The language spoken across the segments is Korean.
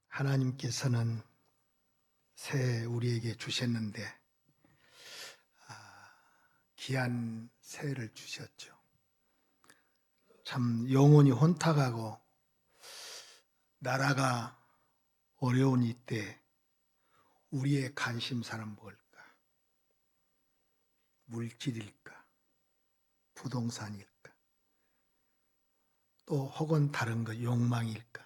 하나님께서는 새 우리에게 주셨는데 귀한 새를 주셨죠. 참 영혼이 혼탁하고 나라가 어려운 이때 우리의 관심사는 뭘까? 물질일까? 부동산일까? 또 혹은 다른 것, 욕망일까?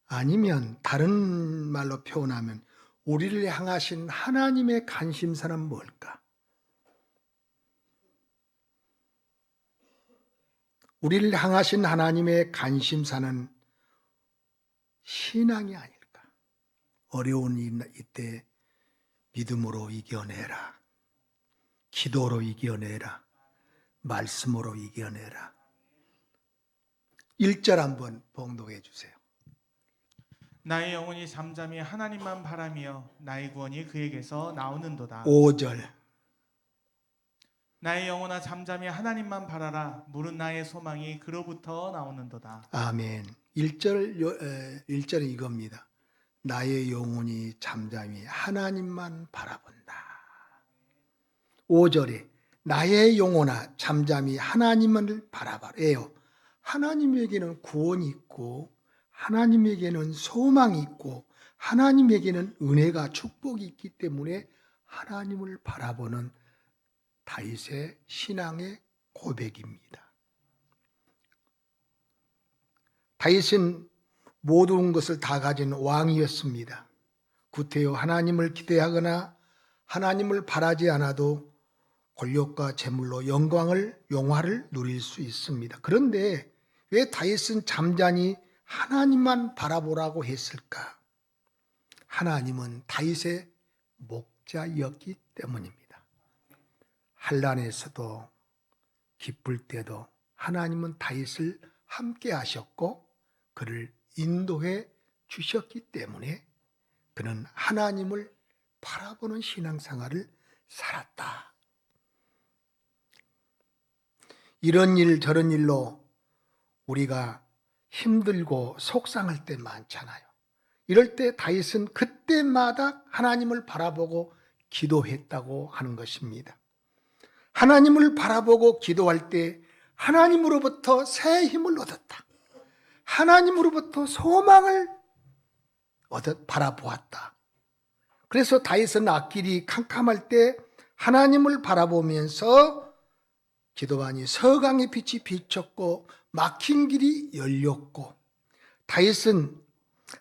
아니면 다른 말로 표현하면 우리를 향하신 하나님의 관심사는 뭘까? 우리를 향하신 하나님의 관심사는 신앙이 아닐까? 어려운 이때 믿음으로 이겨내라. 기도로 이겨내라. 말씀으로 이겨내라. 1절 한번 봉독해 주세요. 나의 영혼이 잠잠히 하나님만 바라며 나의 구원이 그에게서 나오는도다. 5절. 나의 영혼아 잠잠히 하나님만 바라라. 물은 나의 소망이 그로부터 나오는도다. 아멘. 1절은 이겁니다. 나의 영혼이 잠잠히 하나님만 바라본다. 5절에 나의 영혼아 잠잠히 하나님을 바라봐래요. 하나님에게는 구원이 있고 하나님에게는 소망이 있고 하나님에게는 은혜가 축복이 있기 때문에 하나님을 바라보는 다윗의 신앙의 고백입니다. 다윗은 모든 것을 다 가진 왕이었습니다. 구태여 하나님을 기대하거나 하나님을 바라지 않아도 권력과 재물로 영화를 누릴 수 있습니다. 그런데 왜 다윗은 잠잠히 하나님만 바라보라고 했을까? 하나님은 다윗의 목자였기 때문입니다. 환난에서도 기쁠 때도 하나님은 다윗을 함께 하셨고 그를 인도해 주셨기 때문에 그는 하나님을 바라보는 신앙생활을 살았다. 이런 일 저런 일로 우리가 힘들고 속상할 때 많잖아요. 이럴 때 다윗은 그때마다 하나님을 바라보고 기도했다고 하는 것입니다. 하나님을 바라보고 기도할 때 하나님으로부터 새 힘을 얻었다. 하나님으로부터 소망을 바라보았다. 그래서 다윗은 앞길이 캄캄할 때 하나님을 바라보면서 기도하니 서강의 빛이 비쳤고 막힌 길이 열렸고 다윗은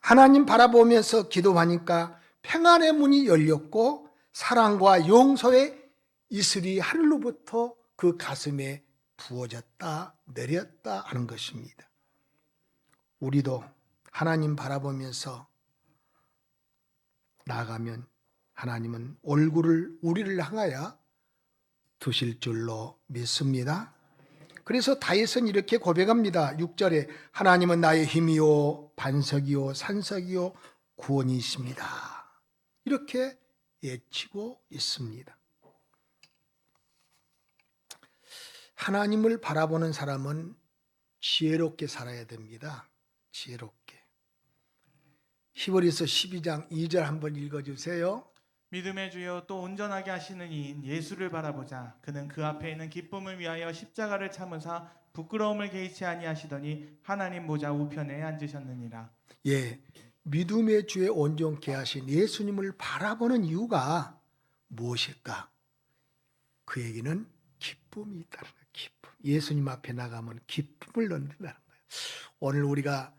하나님 바라보면서 기도하니까 평안의 문이 열렸고 사랑과 용서의 이슬이 하늘로부터 그 가슴에 부어졌다 내렸다 하는 것입니다. 우리도 하나님 바라보면서 나아가면 하나님은 얼굴을 우리를 향하여 두실 줄로 믿습니다. 그래서 다윗은 이렇게 고백합니다. 6절에 하나님은 나의 힘이요 반석이요 산석이요 구원이십니다. 이렇게 외치고 있습니다. 하나님을 바라보는 사람은 지혜롭게 살아야 됩니다. 지혜롭게. 히브리서 12장 2절 한번 읽어주세요. 믿음의 주여 또 온전하게 하시는 이인 예수를 바라보자. 그는 그 앞에 있는 기쁨을 위하여 십자가를 참으사 부끄러움을 개의치 아니하시더니 하나님 보좌 우편에 앉으셨느니라. 예, 믿음의 주에 온전케 하신 예수님을 바라보는 이유가 무엇일까? 그에게는 기쁨이 있다는 거예요. 기쁨. 예수님 앞에 나가면 기쁨을 얻는다는 거예요. 오늘 우리가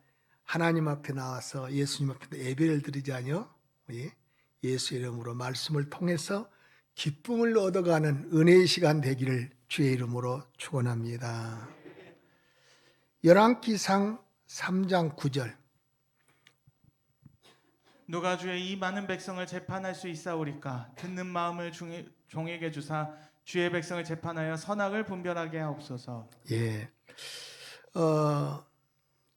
하나님 앞에 나와서 예수님 앞에 예배를 드리자뇨. 예? 예수 이름으로 말씀을 통해서 기쁨을 얻어가는 은혜의 시간 되기를 주의 이름으로 축원합니다. 열왕기상 3장 9절. 누가 주의 이 많은 백성을 재판할 수 있사오리까? 듣는 마음을 종에게 주사 주의 백성을 재판하여 선악을 분별하게 하옵소서. 예.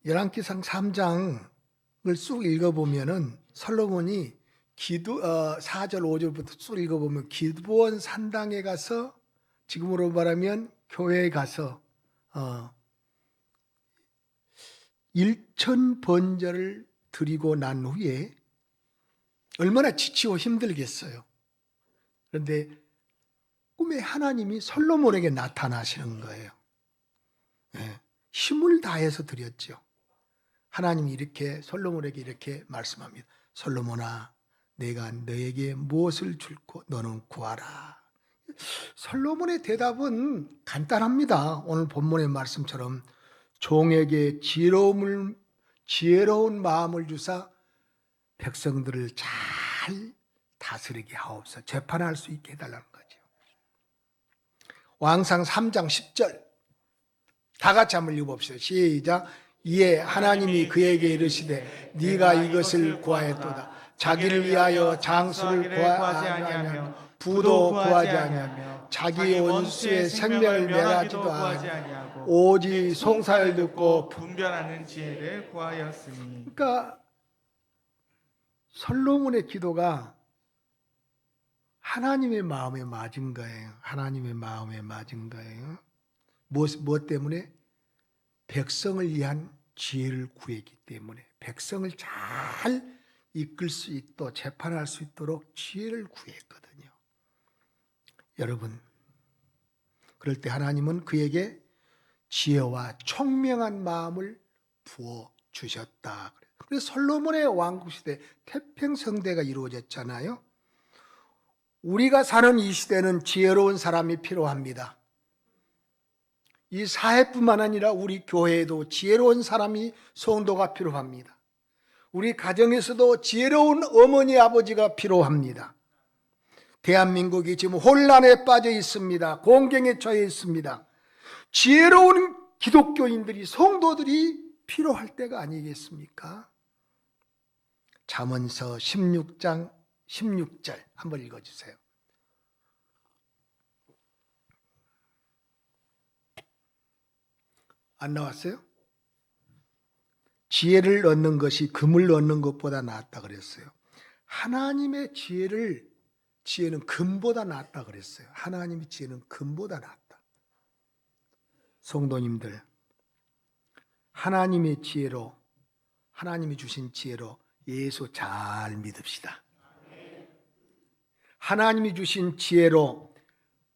열왕기상 3장을 쑥 읽어보면은 솔로몬이 4절 5절부터 쭉 읽어보면 기브온 산당에 가서 지금으로 말하면 교회에 가서 일천번제를 드리고 난 후에 얼마나 지치고 힘들겠어요. 그런데 꿈에 하나님이 솔로몬에게 나타나시는 거예요. 예, 힘을 다해서 드렸죠. 하나님이 이렇게 솔로몬에게 이렇게 말씀합니다. 솔로몬아, 내가 너에게 무엇을 줄고 너는 구하라. 솔로몬의 대답은 간단합니다. 오늘 본문의 말씀처럼 종에게 지혜로운 마음을 주사 백성들을 잘 다스리게 하옵소서. 재판할 수 있게 해달라는 거죠. 왕상 3장 10절 다 같이 한번 읽어봅시다. 시작. 이에 하나님이 그에게 이르시되 네가 이것을 구하였도다. 자기를 위하여 장수를 구하지 아니하며 부도 구하지 아니하며 자기 원수의 생명을 멸하지도 아니하고 오직 송사를 듣고 분별하는 지혜를 구하였으니. 그러니까 솔로몬의 기도가 하나님의 마음에 맞은 거예요. 하나님의 마음에 맞은 거예요. 무엇 때문에? 백성을 위한 지혜를 구했기 때문에 백성을 잘 이끌 수 있도록 재판할 수 있도록 지혜를 구했거든요. 여러분, 그럴 때 하나님은 그에게 지혜와 총명한 마음을 부어 주셨다. 그래서 솔로몬의 왕국 시대 태평성대가 이루어졌잖아요. 우리가 사는 이 시대는 지혜로운 사람이 필요합니다. 이 사회뿐만 아니라 우리 교회에도 지혜로운 사람이 성도가 필요합니다. 우리 가정에서도 지혜로운 어머니 아버지가 필요합니다. 대한민국이 지금 혼란에 빠져 있습니다. 공경에 처해 있습니다. 지혜로운 기독교인들이 성도들이 필요할 때가 아니겠습니까? 잠언서 16장 16절 한번 읽어주세요. 안 나왔어요? 지혜를 얻는 것이 금을 얻는 것보다 낫다 그랬어요. 하나님의 지혜는 금보다 낫다 그랬어요. 하나님의 지혜는 금보다 낫다. 성도님들, 하나님의 지혜로, 하나님이 주신 지혜로 예수 잘 믿읍시다. 하나님이 주신 지혜로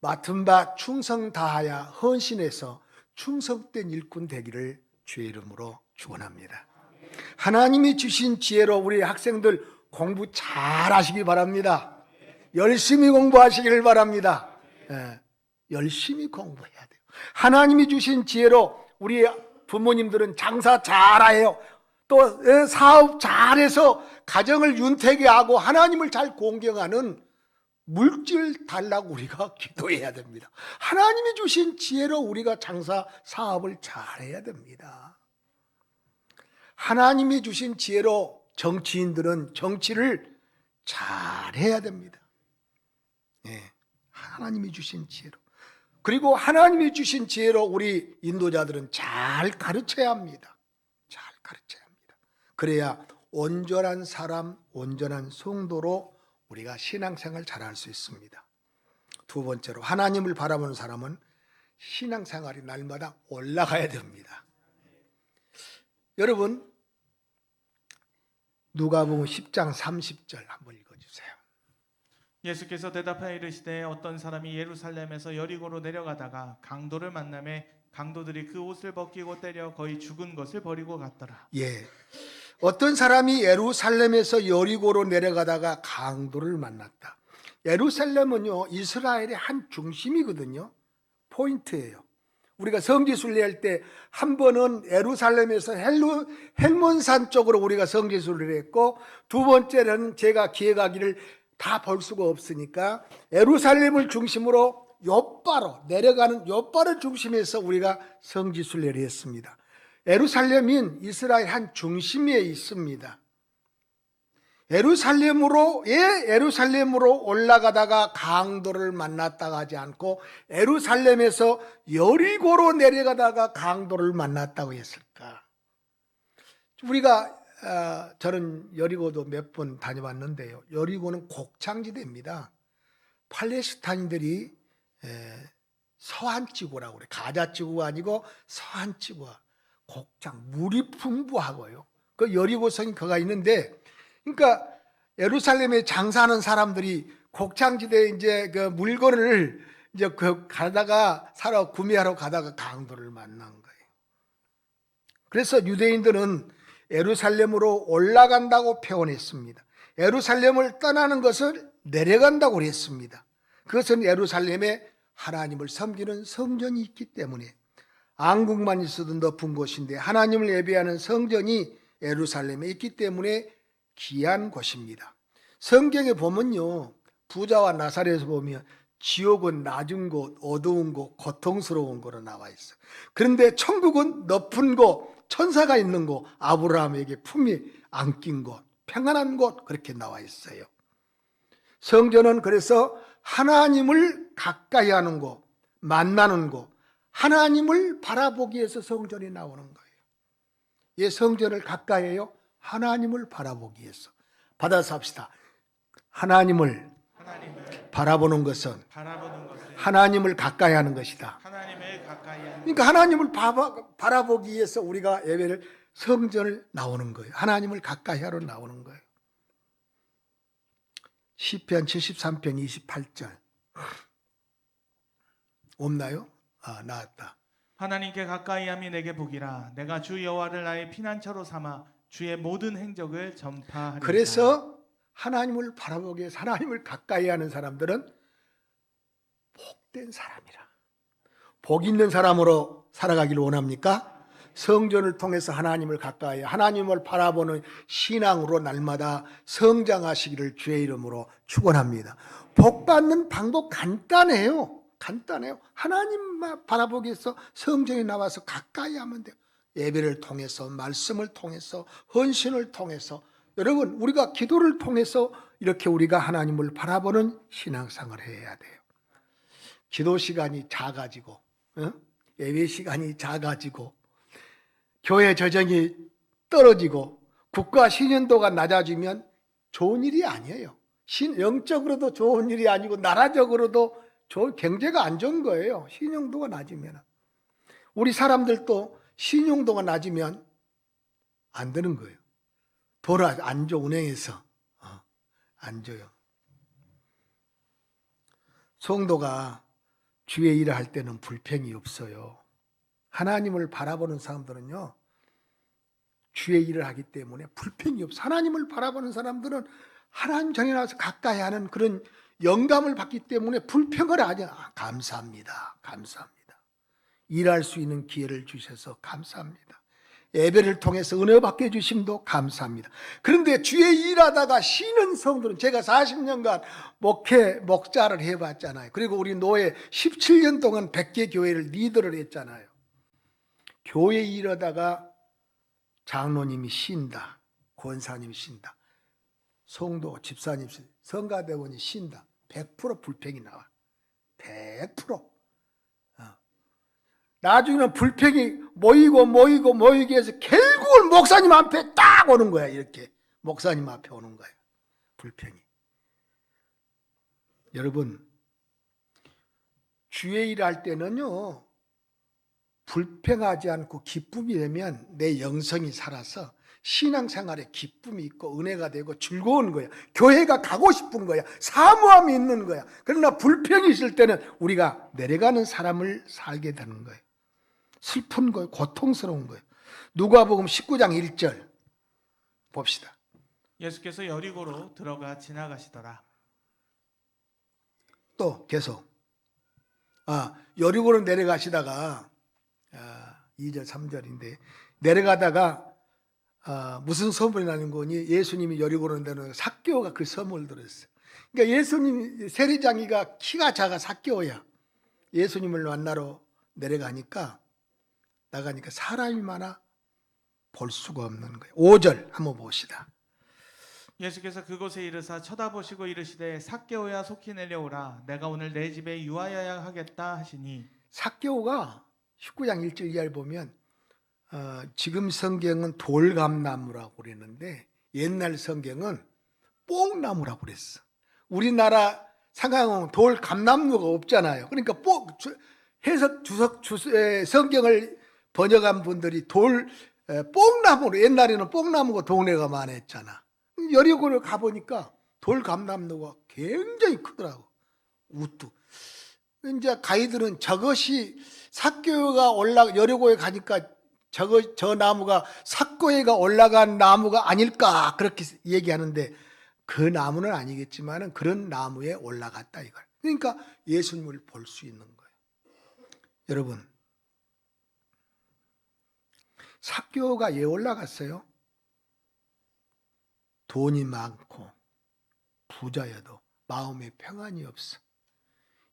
맡은 바 충성 다하여 헌신해서 충성된 일꾼 되기를 주의 이름으로 축원합니다. 하나님이 주신 지혜로 우리 학생들 공부 잘 하시기 바랍니다. 열심히 공부하시기를 바랍니다. 열심히 공부해야 돼요. 하나님이 주신 지혜로 우리 부모님들은 장사 잘해요. 또 사업 잘해서 가정을 윤택하게 하고 하나님을 잘 공경하는 물질 달라고 우리가 기도해야 됩니다. 하나님이 주신 지혜로 우리가 장사 사업을 잘해야 됩니다. 하나님이 주신 지혜로 정치인들은 정치를 잘해야 됩니다. 하나님이 주신 지혜로. 그리고 하나님이 주신 지혜로 우리 인도자들은 잘 가르쳐야 합니다. 잘 가르쳐야 합니다. 그래야 온전한 사람, 온전한 성도로 우리가 신앙생활 잘할 수 있습니다. 두 번째로 하나님을 바라보는 사람은 신앙생활이 날마다 올라가야 됩니다. 여러분, 누가복음 10장 30절 한번 읽어주세요. 예수께서 대답하여 이르시되 어떤 사람이 예루살렘에서 여리고로 내려가다가 강도를 만나매 강도들이 그 옷을 벗기고 때려 거의 죽은 것을 버리고 갔더라. 어떤 사람이 예루살렘에서 여리고로 내려가다가 강도를 만났다. 예루살렘은요, 이스라엘의 한 중심이거든요. 포인트예요. 우리가 성지순례 할 때 한 번은 예루살렘에서 헬몬산 쪽으로 우리가 성지순례를 했고, 두 번째는 제가 기획하기를 다 볼 수가 없으니까 예루살렘을 중심으로 엿바로 내려가는 엿바를 중심에서 우리가 성지순례를 했습니다. 예루살렘인 이스라엘 한 중심에 있습니다. 예루살렘으로 올라가다가 강도를 만났다가 하지 않고 예루살렘에서 여리고로 내려가다가 강도를 만났다고 했을까? 저는 여리고도 몇 번 다녀왔는데요. 여리고는 곡창지대입니다. 팔레스타인들이 서한지구라고 그래요. 가자지구가 아니고 서한지구가. 곡장, 물이 풍부하고요. 그 여리고성이 그가 있는데, 그러니까 예루살렘에 장사하는 사람들이 곡창지대에 이제 그 물건을 이제 그 가다가 사러 구매하러 가다가 강도를 만난 거예요. 그래서 유대인들은 예루살렘으로 올라간다고 표현했습니다. 예루살렘을 떠나는 것을 내려간다고 그랬습니다. 그것은 예루살렘에 하나님을 섬기는 성전이 있기 때문에 앙국만 있어도 높은 곳인데 하나님을 예배하는 성전이 예루살렘에 있기 때문에 귀한 곳입니다. 성경에 보면요, 부자와 나사렛에서 보면 지옥은 낮은 곳, 어두운 곳, 고통스러운 곳으로 나와 있어. 그런데 천국은 높은 곳, 천사가 있는 곳, 아브라함에게 품이 안긴 곳, 평안한 곳, 그렇게 나와 있어요. 성전은 그래서 하나님을 가까이 하는 곳, 만나는 곳, 하나님을 바라보기 위해서 성전이 나오는 거예요. 예, 성전을 가까이 해요. 하나님을 바라보기 위해서. 받아서 합시다. 하나님을 바라보는 것은 하나님을 가까이 하는 것이다. 하나님을 가까이 하는 그러니까 하나님을 바라보기 위해서 우리가 예배를 성전을 나오는 거예요. 하나님을 가까이 하러 나오는 거예요. 시편 73편 28절 없나요? 아, 나왔다. 하나님께 가까이 함이 내게 복이라. 내가 주 여호와를 나의 피난처로 삼아 주의 모든 행적을 전파하리라. 그래서 하나님을 바라보기 위해서 하나님을 가까이 하는 사람들은 복된 사람이라. 복 있는 사람으로 살아가기를 원합니까? 성전을 통해서 하나님을 가까이, 하나님을 바라보는 신앙으로 날마다 성장하시기를 주의 이름으로 축원합니다. 복 받는 방법 간단해요. 간단해요. 하나님만 바라보기 위해서 성전에 나와서 가까이 하면 돼요. 예배를 통해서, 말씀을 통해서, 헌신을 통해서, 여러분 우리가 기도를 통해서 이렇게 우리가 하나님을 바라보는 신앙생활을 해야 돼요. 기도 시간이 작아지고 예배 시간이 작아지고 교회 저정이 떨어지고 국가 신연도가 낮아지면 좋은 일이 아니에요. 영적으로도 좋은 일이 아니고 나라적으로도 경제가 안 좋은 거예요. 신용도가 낮으면. 우리 사람들도 신용도가 낮으면 안 되는 거예요. 돈 안 줘, 은행에서. 안 줘요. 성도가 주의 일을 할 때는 불평이 없어요. 하나님을 바라보는 사람들은요, 주의 일을 하기 때문에 불평이 없어. 하나님을 바라보는 사람들은 하나님 전에 나와서 가까이 하는 그런 영감을 받기 때문에 불평을 하지 않아요. 감사합니다. 감사합니다. 일할 수 있는 기회를 주셔서 감사합니다. 예배를 통해서 은혜 받게 해주심도 감사합니다. 그런데 주의 일하다가 쉬는 성도는, 제가 40년간 목자를 해봤잖아요. 그리고 우리 노예 17년 동안 100개 교회를 리더를 했잖아요. 교회 일하다가 장로님이 쉰다, 권사님이 쉰다, 성도, 집사님, 성가대원이 쉰다, 100% 불평이 나와. 100%. 나중에는 불평이 모이게 해서 결국은 목사님 앞에 딱 오는 거야. 이렇게 목사님 앞에 오는 거야. 불평이. 여러분, 주의 일을 할 때는요, 불평하지 않고 기쁨이 되면 내 영성이 살아서 신앙생활에 기쁨이 있고 은혜가 되고 즐거운 거야. 교회가 가고 싶은 거야. 사모함이 있는 거야. 그러나 불평이 있을 때는 우리가 내려가는 사람을 살게 되는 거예요. 슬픈 거예요. 고통스러운 거예요. 누가복음 19장 1절 봅시다. 예수께서 여리고로 들어가 지나가시더라. 또 계속 여리고로 내려가시다가 2절 3절인데 내려가다가 무슨 소문이 나는 거니? 예수님이 여리고로 내려가는 삭개오가 그 소문을 들었어요. 그러니까 예수님 세리장이가 키가 작아 삭개오야. 예수님을 만나러 내려가니까 나가니까 사람이 많아 볼 수가 없는 거예요. 5절 한번 봅시다. 예수께서 그곳에 이르사 쳐다보시고 이르시되 삭개오야 속히 내려오라. 내가 오늘 내 집에 유하여야 하겠다 하시니. 삭개오가 19장 1절 이하를 보면 지금 성경은 돌감나무라고 그랬는데 옛날 성경은 뽕나무라고 그랬어. 우리나라 상황은 돌감나무가 없잖아요. 그러니까 해석 성경을 번역한 분들이 뽕나무로, 옛날에는 뽕나무가 동네가 많았잖아. 여리고를 가보니까 돌 감나무가 굉장히 크더라고. 우뚝. 이제 가이드는 저것이 삭교가 여리고에 가니까 저 나무가 삭교가 올라간 나무가 아닐까 그렇게 얘기하는데 그 나무는 아니겠지만은 그런 나무에 올라갔다 이걸. 그러니까 예수님을 볼 수 있는 거예요. 여러분, 삭교가 왜 올라갔어요? 돈이 많고 부자여도 마음에 평안이 없어.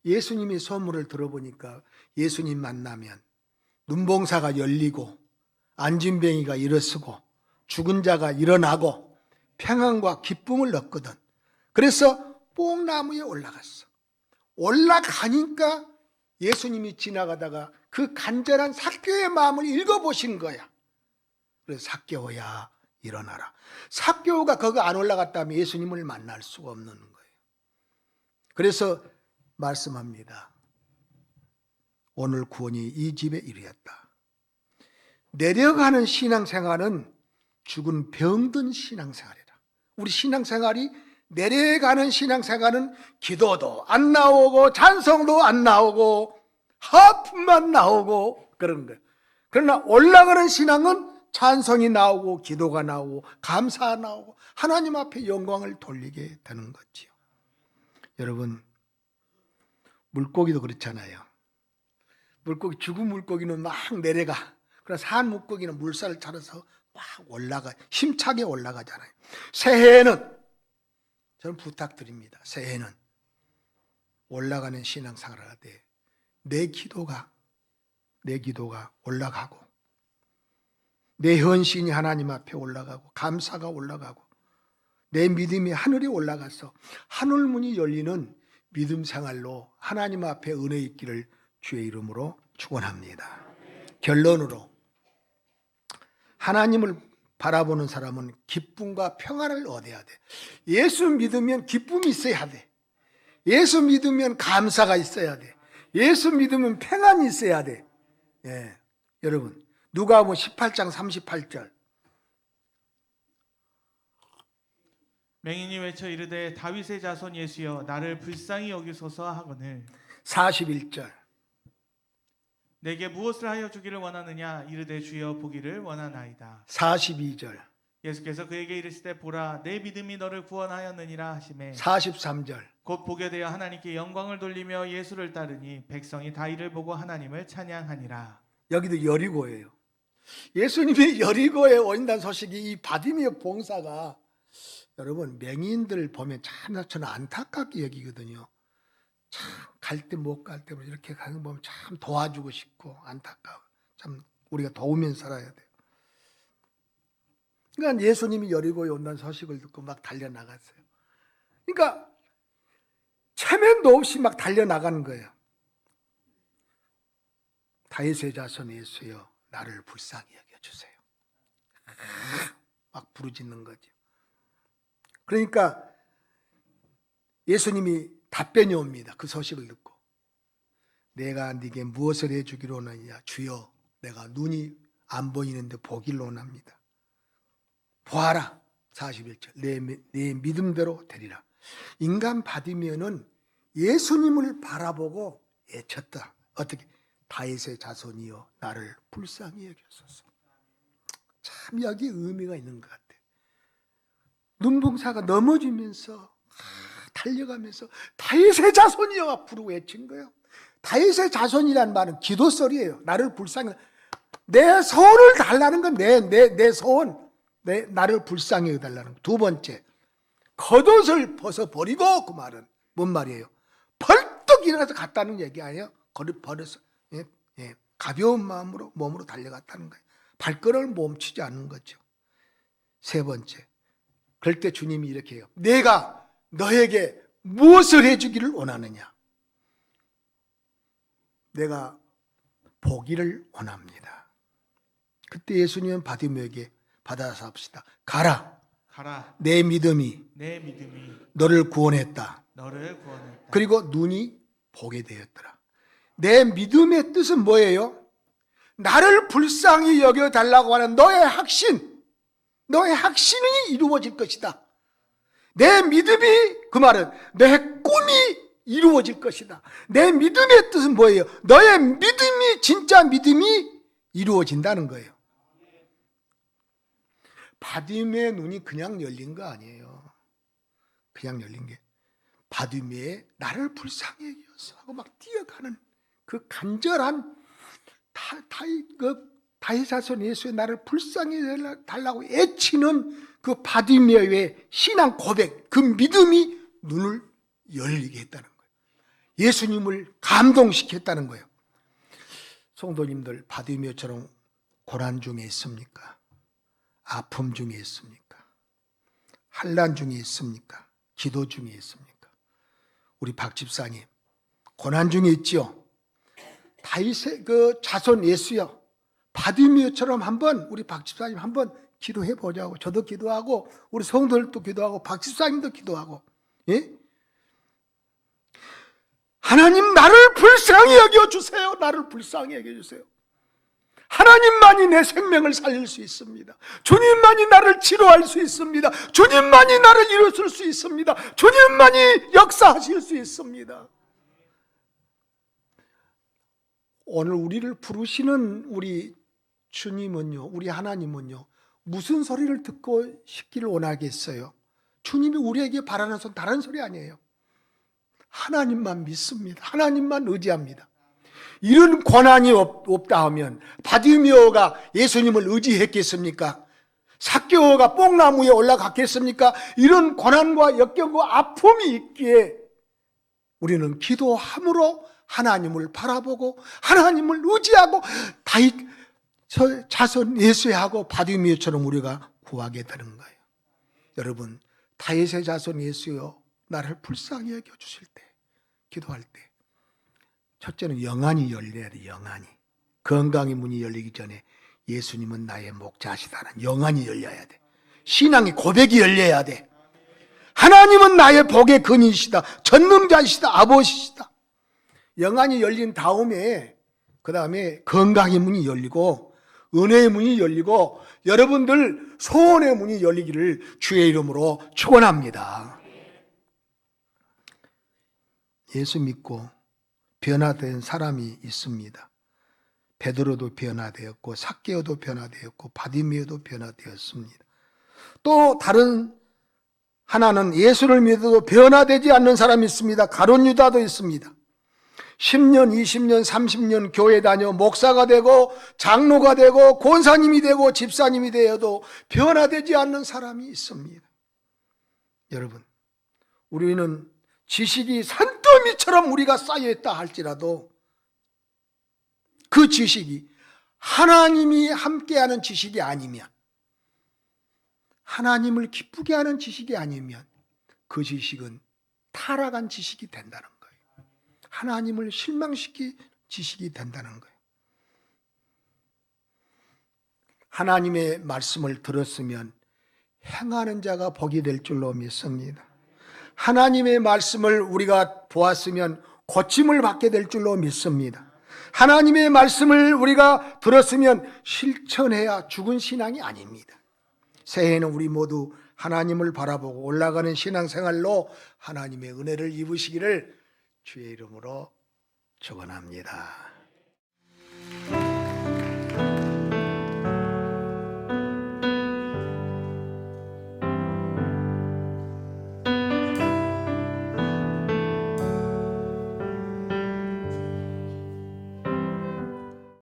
예수님이 소문을 들어보니까 예수님 만나면 눈봉사가 열리고 안진뱅이가 일어서고 죽은 자가 일어나고 평안과 기쁨을 얻거든. 그래서 뽕나무에 올라갔어. 올라가니까 예수님이 지나가다가 그 간절한 삭개오의 마음을 읽어보신 거야. 그래서 삭개오야 일어나라. 삭개오가 거기 안 올라갔다면 예수님을 만날 수가 없는 거예요. 그래서 말씀합니다. 오늘 구원이 이 집에 이르렀다. 내려가는 신앙생활은 죽은 병든 신앙생활이라. 우리 신앙생활이 내려가는 신앙생활은 기도도 안 나오고 찬송도 안 나오고 하품만 나오고 그런 거예요. 그러나 올라가는 신앙은 찬송이 나오고 기도가 나오고 감사가 나오고 하나님 앞에 영광을 돌리게 되는 거지요. 여러분, 물고기도 그렇잖아요. 죽은 물고기는 막 내려가. 그러나 산 물고기는 물살을 타서 막 올라가, 힘차게 올라가잖아요. 새해에는 저는 부탁드립니다. 새해는 올라가는 신앙생활을 하되 내 기도가 올라가고 내 헌신이 하나님 앞에 올라가고 감사가 올라가고 내 믿음이 하늘에 올라가서 하늘문이 열리는 믿음 생활로 하나님 앞에 은혜 있기를 주의 이름으로 축원합니다. 결론으로 하나님을 바라보는 사람은 기쁨과 평안을 얻어야 돼. 예수 믿으면 기쁨이 있어야 돼. 예수 믿으면 감사가 있어야 돼. 예수 믿으면 평안이 있어야 돼. 예. 여러분, 누가복음 18장 38절. 맹인이 외쳐 이르되 다윗의 자손 예수여 나를 불쌍히 여기소서 하거늘 41절. 내게 무엇을 하여 주기를 원하느냐 이르되 주여 보기를 원하나이다. 42절. 예수께서 그에게 이르시되 보라 내 믿음이 너를 구원하였느니라 하시매 43절. 곧 보게 되어 하나님께 영광을 돌리며 예수를 따르니 백성이 다 이를 보고 하나님을 찬양하니라. 여기도 여리고예요. 예수님이 여리고에 오신다는 소식이 이 바디메오 봉사가 여러분 맹인들 보면 참 저는 안타깝게 여기거든요. 참 갈 때 못 갈 때 이렇게 가는 거 보면 참 도와주고 싶고 안타까워. 참 우리가 도우면서 살아야 돼요. 그러니까 예수님이 여리고에 온다는 소식을 듣고 막 달려나갔어요. 그러니까 체면도 없이 막 달려나가는 거예요. 다윗의 자손 예수여 나를 불쌍히 여겨주세요. 막 부르짖는 거죠. 그러니까 예수님이 답변이 옵니다. 그 소식을 듣고 내가 네게 무엇을 해주기로 원하느냐. 주여 내가 눈이 안 보이는데 보기를 원합니다. 보아라. 41절 내 믿음대로 되리라. 인간 바디메오는 예수님을 바라보고 외쳤다. 어떻게? 다윗의 자손이여 나를 불쌍히 여기소서. 참 여기 의미가 있는 것 같아요. 눈봉사가 넘어지면서 달려가면서 다윗의 자손이여 부르고 외친 거예요. 다윗의 자손이라는 말은 기도설이에요. 나를 불쌍히 내 소원을 달라는 건 내 소원 나를 불쌍히 여겨달라는 거. 두 번째 겉옷을 벗어버리고 그 말은 뭔 말이에요? 벌떡 일어나서 갔다는 얘기 아니에요? 버려서 가벼운 마음으로 몸으로 달려갔다는 거예요. 발걸음을 멈추지 않는 거죠. 세 번째 그럴 때 주님이 이렇게 해요. 내가 너에게 무엇을 해주기를 원하느냐? 내가 보기를 원합니다. 그때 예수님은 바디메오에게 받아서 합시다. 가라. 내 믿음이 너를 구원했다. 그리고 눈이 보게 되었더라. 내 믿음의 뜻은 뭐예요? 나를 불쌍히 여겨달라고 하는 너의 확신이 이루어질 것이다. 내 믿음이, 그 말은 내 꿈이 이루어질 것이다. 내 믿음의 뜻은 뭐예요? 너의 믿음이, 진짜 믿음이 이루어진다는 거예요. 바디메의 눈이 그냥 열린 거 아니에요. 그냥 열린 게 바디메의 나를 불쌍히 여기소서 하고 막 뛰어가는 그 간절한 다윗 자손 예수의 나를 불쌍히 달라고 애치는 그 바디메의 신앙 고백, 그 믿음이 눈을 열리게 했다는 거예요. 예수님을 감동시켰다는 거예요. 성도님들, 바디메처럼 고난 중에 있습니까? 아픔 중에 있습니까? 환난 중에 있습니까? 기도 중에 있습니까? 우리 박 집사님 고난 중에 있지요. 다윗의 그 자손 예수여, 바디메처럼 한번 우리 박 집사님 한번 기도해 보자고. 저도 기도하고 우리 성도들도 기도하고 박 집사님도 기도하고. 예? 하나님 나를 불쌍히 여겨주세요. 나를 불쌍히 여겨주세요. 하나님만이 내 생명을 살릴 수 있습니다. 주님만이 나를 치료할 수 있습니다. 주님만이 나를 일으킬 수 있습니다. 주님만이 역사하실 수 있습니다. 오늘 우리를 부르시는 우리 주님은요, 우리 하나님은요, 무슨 소리를 듣고 싶기를 원하겠어요? 주님이 우리에게 바라는 소리 다른 소리 아니에요. 하나님만 믿습니다. 하나님만 의지합니다. 이런 권한이 없다 하면 바디메오가 예수님을 의지했겠습니까? 삭개오가 뽕나무에 올라갔겠습니까? 이런 고난과 역경과 아픔이 있기에 우리는 기도함으로 하나님을 바라보고 하나님을 의지하고 다윗 자손 예수하고 바디메오처럼 우리가 구하게 되는 거예요. 여러분, 다윗의 자손 예수여, 나를 불쌍히 여겨주실 때, 기도할 때 첫째는 영안이 열려야 돼. 영안이. 건강의 문이 열리기 전에 예수님은 나의 목자시다는 영안이 열려야 돼. 신앙의 고백이 열려야 돼. 하나님은 나의 복의 근이시다. 전능자이시다. 아버지시다. 영안이 열린 다음에 그 다음에 건강의 문이 열리고 은혜의 문이 열리고 여러분들 소원의 문이 열리기를 주의 이름으로 축원합니다. 예수 믿고 변화된 사람이 있습니다. 베드로도 변화되었고 삭개오도 변화되었고 바디메오도 변화되었습니다. 또 다른 하나는 예수를 믿어도 변화되지 않는 사람이 있습니다. 가룟 유다도 있습니다. 10년, 20년, 30년 교회 다녀 목사가 되고 장로가 되고 권사님이 되고 집사님이 되어도 변화되지 않는 사람이 있습니다. 여러분, 우리는 지식이 산더미처럼 우리가 쌓여있다 할지라도 그 지식이 하나님이 함께하는 지식이 아니면, 하나님을 기쁘게 하는 지식이 아니면 그 지식은 타락한 지식이 된다는 거예요. 하나님을 실망시킨 지식이 된다는 거예요. 하나님의 말씀을 들었으면 행하는 자가 복이 될 줄로 믿습니다. 하나님의 말씀을 우리가 보았으면 고침을 받게 될 줄로 믿습니다. 하나님의 말씀을 우리가 들었으면 실천해야 죽은 신앙이 아닙니다. 새해에는 우리 모두 하나님을 바라보고 올라가는 신앙생활로 하나님의 은혜를 입으시기를 주의 이름으로 축원합니다.